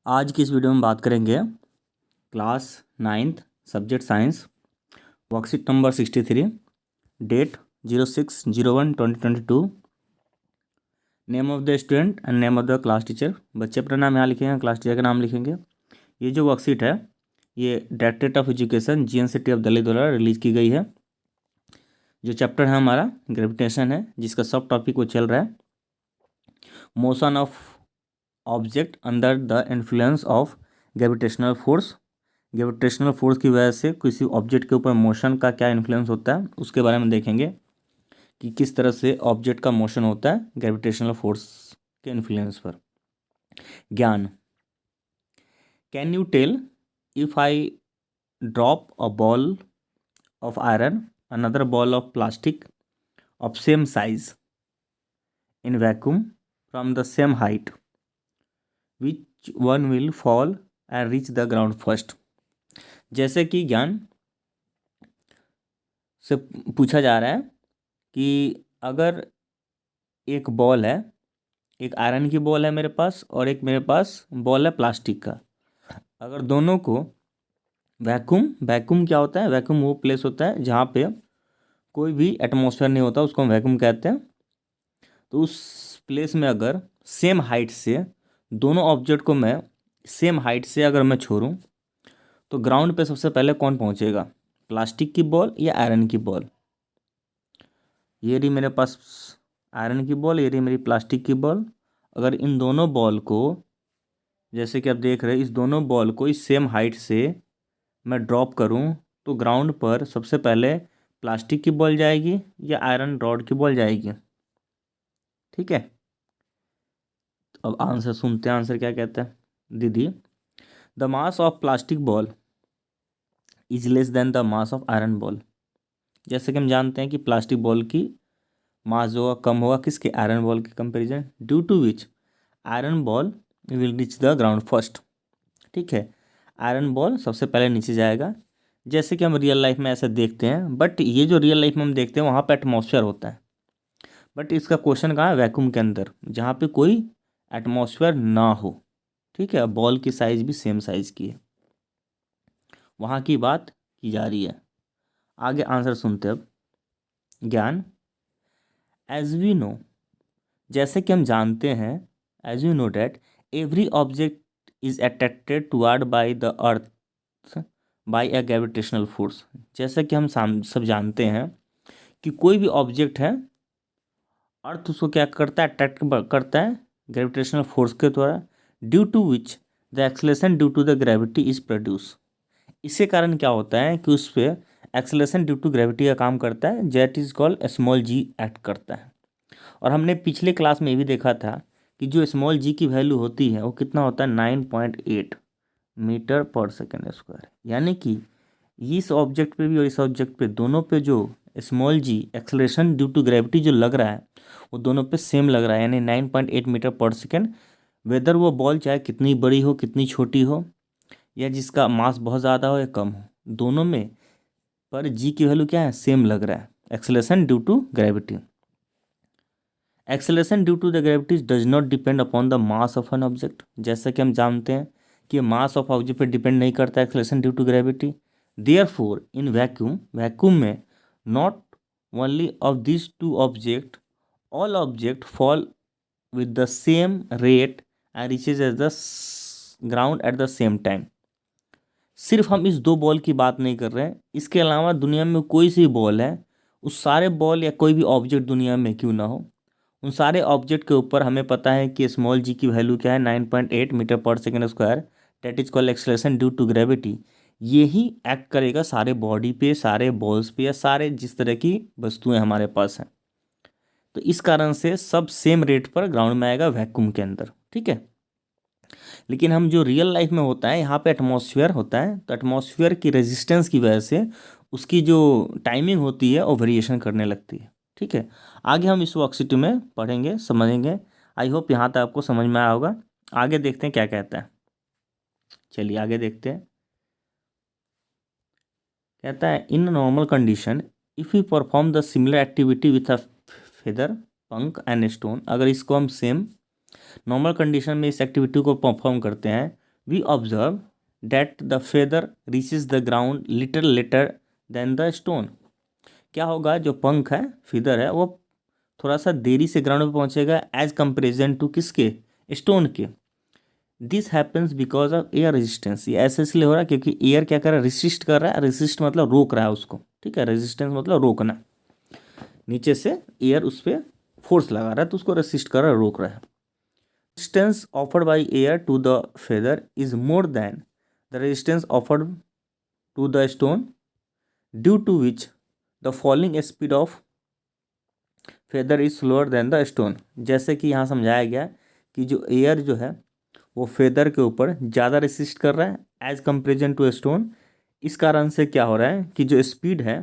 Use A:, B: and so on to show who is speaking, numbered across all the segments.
A: आज की इस वीडियो में बात करेंगे class 9th subject science worksheet number 63 date 06/01/2022। Name of the student and name of the class teacher. बच्चे अपना नाम यहाँ लिखेंगे, क्लास टीचर का नाम लिखेंगे। ये जो वर्कशीट है ये directorate of education GNCT of Delhi द्वारा रिलीज की गई है। जो चैप्टर है हमारा ग्रेविटेशन है, जिसका सब टॉपिक वो चल रहा है motion of object under the influence of gravitational force. Gravitational force की वजह से किसी ऑब्जेक्ट के ऊपर मोशन का क्या इन्फ्लुएंस होता है उसके बारे में देखेंगे कि किस तरह से ऑब्जेक्ट का मोशन होता है ग्रेविटेशनल फोर्स के इन्फ्लुएंस पर। ज्ञान। Can you tell if I drop a ball of iron another ball of plastic of same size in vacuum from the same height which one will fall and reach the ground first. जैसे कि ज्ञान से पूछा जा रहा है कि अगर एक बॉल है, एक आयरन की बॉल है मेरे पास और एक मेरे पास बॉल है प्लास्टिक का, अगर दोनों को वैक्यूम क्या होता है? वैक्यूम वो प्लेस होता है जहाँ पे कोई भी एटमॉस्फेयर नहीं होता, उसको हम वैक्यूम कहते हैं। तो उस प्लेस में अगर सेम हाइट से दोनों ऑब्जेक्ट को मैं सेम हाइट से अगर मैं छोड़ूं तो ग्राउंड पे सबसे पहले कौन पहुंचेगा? प्लास्टिक की बॉल या आयरन की बॉल? ये रही मेरे पास आयरन की बॉल, ये रही मेरी प्लास्टिक की बॉल। अगर इन दोनों बॉल को, जैसे कि आप देख रहे हैं, इस दोनों बॉल को इस सेम हाइट से मैं ड्रॉप करूं तो ग्राउंड पर सबसे पहले प्लास्टिक की बॉल जाएगी या आयरन रॉड की बॉल जाएगी? ठीक है, तो अब आंसर सुनते हैं। आंसर क्या कहता है दीदी? The mass of plastic ball is less than the mass of iron ball. जैसे कि हम जानते हैं कि प्लास्टिक बॉल की मास जो होगा कम होगा किसके? आयरन बॉल के comparison, due to which iron ball will reach the ground first. ठीक है, आयरन बॉल सबसे पहले नीचे जाएगा, जैसे कि हम रियल लाइफ में ऐसे देखते हैं। बट ये जो रियल लाइफ में हम देखते हैं वहाँ पे एटमॉस्फेयर होता है, बट इसका क्वेश्चन कहाँ है? वैक्यूम के अंदर, जहाँ पे कोई एटमॉस्फेयर ना हो। ठीक है, बॉल की साइज भी सेम साइज की है, वहाँ की बात की जा रही है। आगे आंसर सुनते अब। ज्ञान। एज वी नो, जैसे कि हम जानते हैं, as you know that every object is attracted toward by the earth by a gravitational force. जैसे कि हम सब जानते हैं कि कोई भी ऑब्जेक्ट है, अर्थ उसको क्या करता है? अट्रैक्ट करता है ग्रेविटेशनल फोर्स के द्वारा, due to which the acceleration due to the gravity is produce. इसके कारण क्या होता है कि उस पर एक्सेलेरेशन ड्यू टू ग्रेविटी का काम करता है, that is called small g act करता है। और हमने पिछले क्लास में ये भी देखा था कि जो स्मॉल जी की वैल्यू होती है वो कितना होता है? 9.8 मीटर पर सेकेंड स्क्वायर। यानी कि इस ऑब्जेक्ट पे भी और इस ऑब्जेक्ट पे, दोनों पे जो small g acceleration due to gravity जो लग रहा है वो दोनों पे सेम लग रहा है, यानी 9.8 मीटर पर सेकेंड। वेदर वो बॉल चाहे कितनी बड़ी हो कितनी छोटी हो, या जिसका मास बहुत ज़्यादा हो या कम हो, दोनों में पर जी की वैल्यू क्या है? सेम लग रहा है, acceleration due to gravity. Acceleration due to the gravity does not depend upon the mass of an object. जैसा कि हम जानते हैं कि मास ऑफ ऑब्जेक्ट पे डिपेंड नहीं करता acceleration due to gravity. Therefore in vacuum, vacuum में not only of this two object, all object fall with the same rate and reaches at the ground at the same time. सिर्फ हम इस दो ball की बात नहीं कर रहे हैं, इसके अलावा दुनिया में कोई सी बॉल है, उस सारे बॉल या कोई भी ऑब्जेक्ट दुनिया में क्यों ना हो, उन सारे ऑब्जेक्ट के ऊपर हमें पता है कि स्मॉल जी की वैल्यू क्या है? 9.8 मीटर पर second square, that is called acceleration due to gravity. यही एक्ट करेगा सारे बॉडी पे, सारे बॉल्स पे, या सारे जिस तरह की वस्तुएं हमारे पास हैं। तो इस कारण से सब सेम रेट पर ग्राउंड में आएगा वैक्यूम के अंदर। ठीक है, लेकिन हम जो रियल लाइफ में होता है, यहाँ पे एटमॉस्फेयर होता है, तो एटमॉस्फेयर की रेजिस्टेंस की वजह से उसकी जो टाइमिंग होती है वो वेरिएशन करने लगती है। ठीक है, आगे हम इस वर्कशीट में पढ़ेंगे, समझेंगे। आई होप यहाँ तक आपको समझ में आया होगा। आगे देखते हैं क्या कहता है। चलिए आगे देखते हैं। कहता है इन normal condition if you perform the similar activity with a feather, पंख एंड स्टोन। अगर इसको हम सेम नॉर्मल कंडीशन में इस एक्टिविटी को परफॉर्म करते हैं we observe that the feather reaches the ground little later than the stone. क्या होगा, जो पंख है, फीदर है, वो थोड़ा सा देरी से ग्राउंड पे पहुंचेगा एज कंपेरिजन टू किसके, स्टोन के। This happens because of air resistance. ये ऐसे इसलिए हो रहा है क्योंकि एयर क्या कर रहा है, रेसिस्ट कर रहा है। रेसिस्ट मतलब रोक रहा है उसको, ठीक है। रेजिस्टेंस मतलब रोकना, नीचे से एयर उस पर फोर्स लगा रहा है तो उसको रेसिस्ट कर रहा है, रोक रहा है। Resistance offered by air to the feather is more than the resistance offered to the stone, due to which the falling speed of feather is slower than the stone. जैसे कि यहाँ समझाया गया कि जो एयर जो है वो फेदर के ऊपर ज़्यादा रेसिस्ट कर रहा है एज कंपेरिजन टू स्टोन। इस कारण से क्या हो रहा है कि जो स्पीड है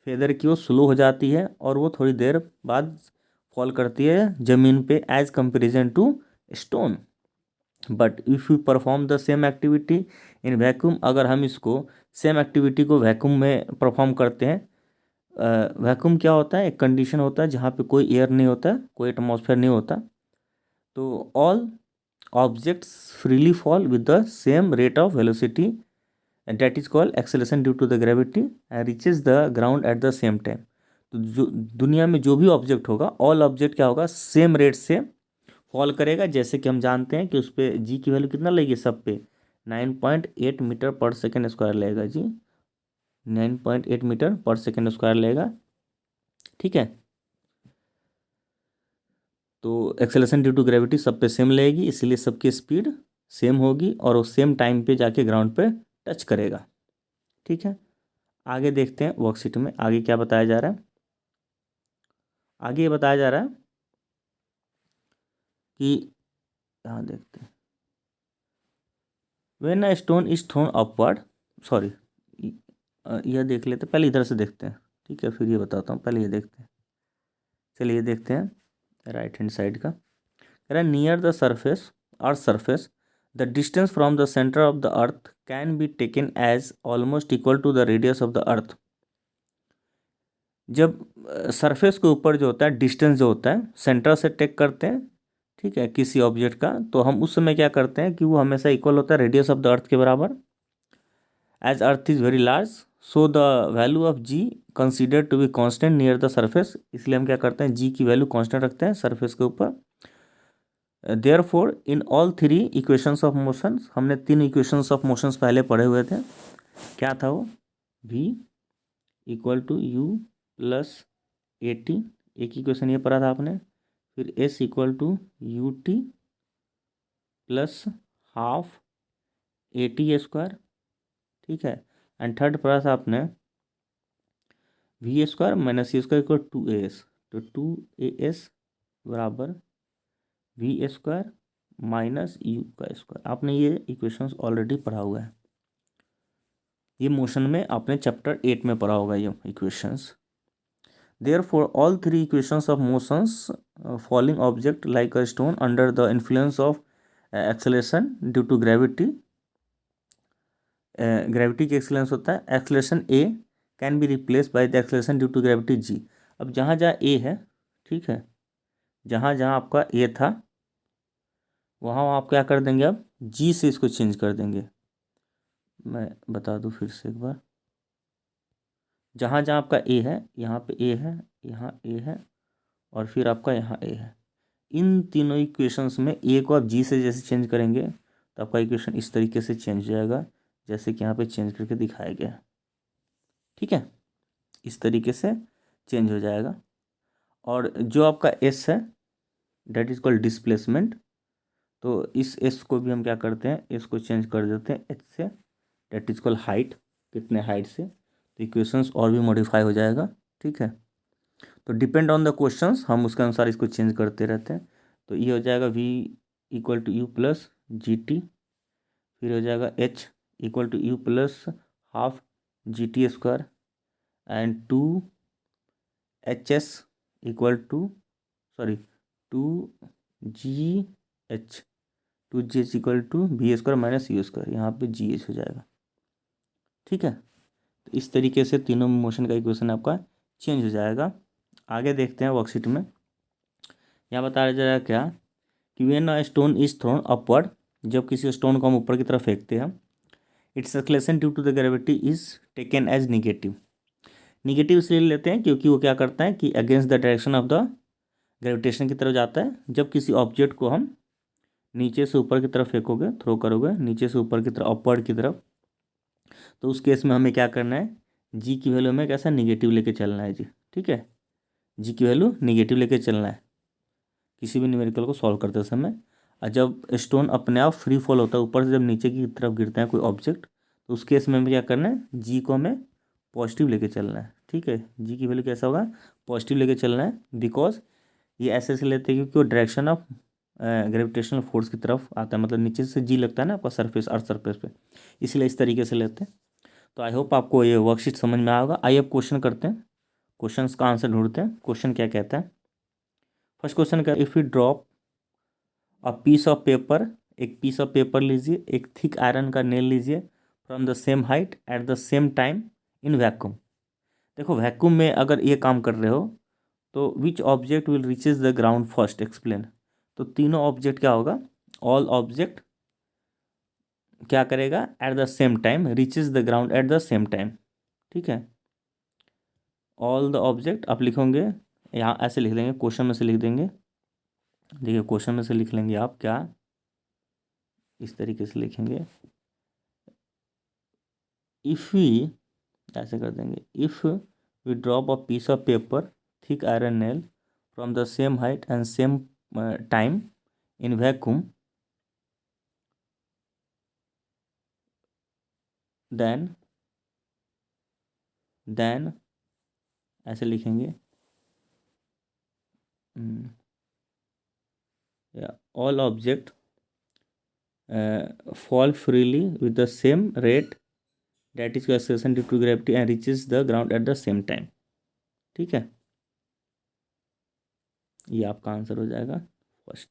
A: फेदर की वो स्लो हो जाती है और वो थोड़ी देर बाद फॉल करती है ज़मीन पे as comparison to stone. But if you perform the same activity in vacuum, अगर हम इसको सेम एक्टिविटी को वैक्यूम में परफॉर्म करते हैं। वैक्यूम क्या होता है, एक कंडीशन होता है जहाँ पे कोई एयर नहीं होता, कोई एटमॉस्फेयर नहीं होता, तो all objects freely fall with the same rate of velocity and that is called acceleration due to the gravity and reaches the ground at the same time. तो जो दुनिया में जो भी ऑब्जेक्ट होगा, ऑल ऑब्जेक्ट क्या होगा, सेम रेट से फॉल करेगा। जैसे कि हम जानते हैं कि उस पर जी की वैल्यू कितना लगेगी, सब पे 9.8 मीटर पर सेकेंड स्क्वायर लगेगा जी, 9.8 मीटर पर सेकेंड स्क्वायर लगेगा, ठीक है। तो एक्सेलरेशन ड्यू टू ग्रेविटी सब पे सेम लगेगी, इसलिए सबकी स्पीड सेम होगी और वो सेम टाइम पे जाके ग्राउंड पे टच करेगा, ठीक है। आगे देखते हैं वर्कशीट में आगे क्या बताया जा रहा है। आगे ये बताया जा रहा है कि यहाँ देखते हैं, when a stone is throne upward, sorry यह देख लेते हैं, पहले इधर से देखते हैं, ठीक है, फिर ये बताता हूँ। पहले ये देखते हैं, चलिए ये देखते हैं राइट हैंड साइड का। कह रहा है near the surface, earth surface, the distance from the centre of the earth can be taken as almost equal to the radius of the earth. जब सरफेस के ऊपर जो होता है डिस्टेंस जो होता है सेंटर से टेक करते हैं, ठीक है, किसी ऑब्जेक्ट का, तो हम उस समय क्या करते हैं कि वो हमेशा इक्वल होता है रेडियस ऑफ द अर्थ के बराबर। As earth is very large so the value of g consider to be constant near the surface, इसलिए हम क्या करते हैं, जी की वैल्यू कांस्टेंट रखते हैं सरफेस के ऊपर। Therefore in all three equations of motions, हमने तीन इक्वेशंस ऑफ मोशंस पहले पढ़े हुए थे। क्या था वो, v equal to u plus a t, एक इक्वेशन ये पढ़ा था आपने। फिर s equal to u t plus half a t square, ठीक है। एंड थर्ड पढ़ा था आपने v square minus c square equal to a s, तो टू ए एस बराबर वी स्क्वायर माइनस यू का स्क्वायर। आपने ये इक्वेशंस ऑलरेडी पढ़ा हुआ है, ये मोशन में आपने चैप्टर 8 में पढ़ा होगा ये equations. Therefore, all three equations of motions falling object like a stone under the influence of acceleration due to gravity, gravity की एक्सेलरेशन होता है acceleration a can be replace by the acceleration due to gravity g। अब जहाँ जहाँ a है, ठीक है, जहाँ जहाँ आपका a था वहाँ वहाँ आप क्या कर देंगे, अब g से इसको चेंज कर देंगे। मैं बता दूँ फिर से एक बार, जहाँ जहाँ आपका a है, यहाँ पे a है, यहाँ a है और फिर आपका यहाँ a है। इन तीनों इक्वेशंस में ए को आप जी से जैसे चेंज करेंगे तो आपका इक्वेशन इस तरीके से चेंज हो जाएगा जैसे कि यहाँ पे चेंज करके दिखाया गया है, ठीक है, इस तरीके से चेंज हो जाएगा। और जो आपका एस है डेट इज कॉल्ड डिस्प्लेसमेंट, तो इस एस को भी हम क्या करते हैं, एस को चेंज कर देते हैं एच से, डेट इज कॉल्ड हाइट, कितने हाइट से, तो इक्वेशंस और भी मॉडिफाई हो जाएगा, ठीक है। तो डिपेंड ऑन द क्वेश्चंस हम उसके अनुसार इसको चेंज करते रहते हैं। तो ये हो जाएगा v equal to u plus g t, फिर हो जाएगा h equal to u plus half g t square and two h s equal to, sorry, two g h, two g h equal to v square minus u square, यहाँ पे जी H हो जाएगा, ठीक है। तो इस तरीके से तीनों मोशन का इक्वेशन आपका चेंज हो जाएगा। आगे देखते हैं वर्कशीट में, यहाँ बताया जा रहा है क्या कि when a stone is throne upward, जब किसी स्टोन को हम ऊपर की तरफ फेंकते हैं, it's acceleration due to the gravity is taken as negative. Negative इसलिए लेते हैं क्योंकि वो क्या करता है कि against the direction of the gravitation की तरफ जाता है। जब किसी ऑब्जेक्ट को हम नीचे से ऊपर की तरफ फेंकोगे, थ्रो करोगे नीचे से ऊपर की तरफ, अपवर्ड की तरफ, तो उस केस में हमें क्या करना है, जी की वैल्यू में कैसा निगेटिव लेके चलना है जी। ठीक है, जी की वैल्यू निगेटिव लेके चलना है किसी भी न्यूमेरिकल को सॉल्व करते समय। और जब स्टोन अपने आप फ्री फॉल होता है ऊपर से, जब नीचे की तरफ गिरता है कोई ऑब्जेक्ट, तो उस केस में हमें क्या करना है, जी को हमें पॉजिटिव लेके चलना है। ठीक है, जी की वैल्यू कैसा होगा, पॉजिटिव लेके चलना है। बिकॉज ये ऐसे लेते हैं क्योंकि वो डायरेक्शन ऑफ ग्रेविटेशनल फोर्स की तरफ आता है, मतलब नीचे से जी लगता है ना आपका सरफेस, अर्थ सरफेस पे, इसलिए इस तरीके से लेते हैं। तो आई होप आपको ये वर्कशीट समझ में आएगा। आइए अब क्वेश्चन करते हैं, क्वेश्चंस का आंसर ढूंढते हैं। क्वेश्चन क्या कहता है, फर्स्ट क्वेश्चन का, if you drop a piece of paper, एक पीस ऑफ पेपर लीजिए, एक थिक आयरन का नेल लीजिए, from the same height at the same time in vacuum. देखो वैक्यूम में अगर ये काम कर रहे हो तो which object will reaches the ground first, explain. तो तीनों ऑब्जेक्ट क्या होगा, ऑल ऑब्जेक्ट क्या करेगा, at the same time reaches the ground at the same time. ठीक है, ऑल द ऑब्जेक्ट आप लिखोगे यहाँ, ऐसे लिख लेंगे, क्वेश्चन में से लिख देंगे। देखिए क्वेश्चन में से लिख लेंगे आप क्या, इस तरीके से लिखेंगे, इफ़ वी, ऐसे कर देंगे, if we drop a piece of paper, thick iron nail, from the same height and same time in vacuum, then ऐसे लिखेंगे, all object fall freely with the same rate, that is acceleration due to gravity, and reaches the ground at the same time। ठीक है, ये आपका answer हो जाएगा first.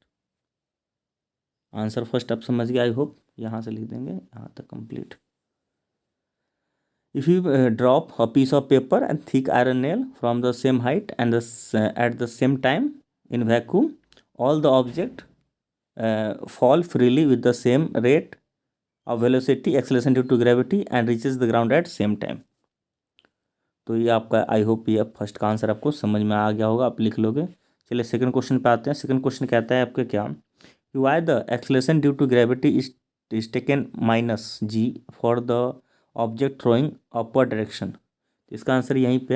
A: Answer first आप समझ गए आई होप, यहाँ से लिख देंगे यहाँ तक complete. If you drop a piece of paper and thick iron nail from the same height and at the same time in vacuum, all the object fall freely with the same rate of velocity, acceleration due to gravity, and reaches the ground at same time। तो ये आपका I hope ये first का answer आपको समझ में आ गया होगा, आप लिख लोगे। चलिए सेकंड क्वेश्चन पे आते हैं। सेकंड क्वेश्चन कहता है आपके क्या, why the acceleration due to gravity is taken minus g for the object throwing upward direction. तो इसका आंसर यहीं पे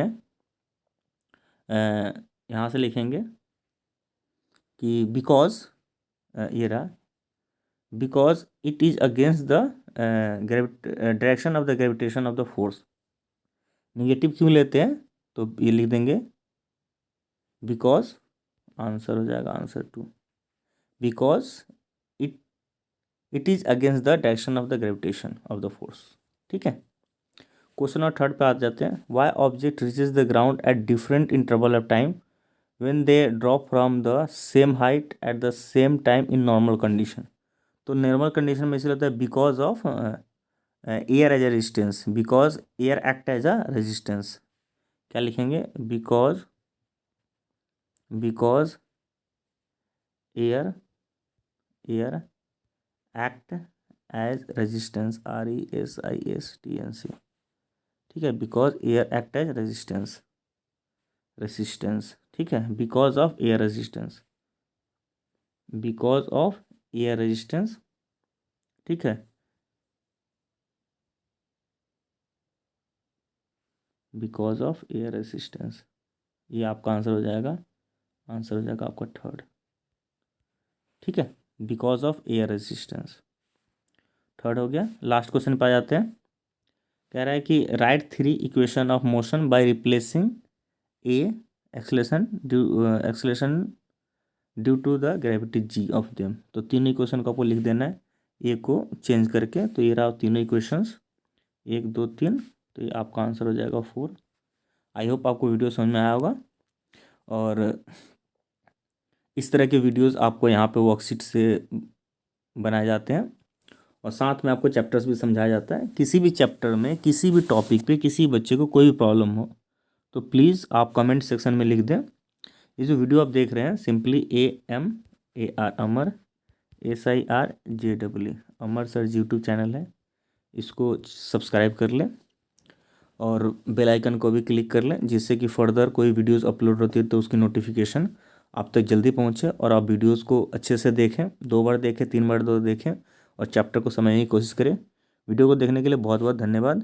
A: यहाँ से लिखेंगे कि बिकॉज, ये रहा, because it is against the direction of the gravitation of the force. Negative क्यों लेते हैं, तो ये लिख देंगे बिकॉज, आंसर हो जाएगा answer two, because it it is against the direction of the gravitation of the force. ठीक है, क्वेश्चन नंबर थर्ड पे आ जाते हैं। Why object reaches the ground at different interval of time when they drop from the same height at the same time in normal condition. तो normal condition में इसलिए होता है because of air as a resistance, because air act as a resistance. क्या लिखेंगे, because air act as resistance, RESISTENC। ठीक है, because air act as resistance. ठीक है, because of air resistance, because of air resistance. ठीक है, because of air resistance, ये आपका आंसर हो जाएगा, आंसर हो जाएगा आपका थर्ड। ठीक है, because of air resistance third हो गया। लास्ट क्वेश्चन पे आ जाते हैं। कह रहा है कि write 3 equation of motion by replacing a acceleration due to the gravity g of them. तो तीनों इक्वेशन को आपको लिख देना है ए को चेंज करके। तो ये रहा तीनों इक्वेशंस, 1 2 3। तो ये आपका आंसर हो जाएगा 4। आई होप आपको वीडियो समझ में आया होगा, और इस तरह के वीडियोस आपको यहाँ पे वर्कशीट से बनाए जाते हैं, और साथ में आपको चैप्टर्स भी समझाया जाता है। किसी भी चैप्टर में, किसी भी टॉपिक पे, किसी बच्चे को कोई भी प्रॉब्लम हो तो प्लीज़ आप कमेंट सेक्शन में लिख दें। ये जो वीडियो आप देख रहे हैं, सिंपली AMAR, अमर, SIRJEE अमर सर यूट्यूब चैनल है, इसको सब्सक्राइब कर लें और बेल आइकन को भी क्लिक कर लें, जिससे कि फर्दर कोई वीडियोस अपलोड होती है तो उसकी नोटिफिकेशन आप तक जल्दी पहुंचे और आप वीडियोस को अच्छे से देखें, 2 बार देखें, 3 बार देखें और चैप्टर को समझने की कोशिश करें। वीडियो को देखने के लिए बहुत बहुत धन्यवाद।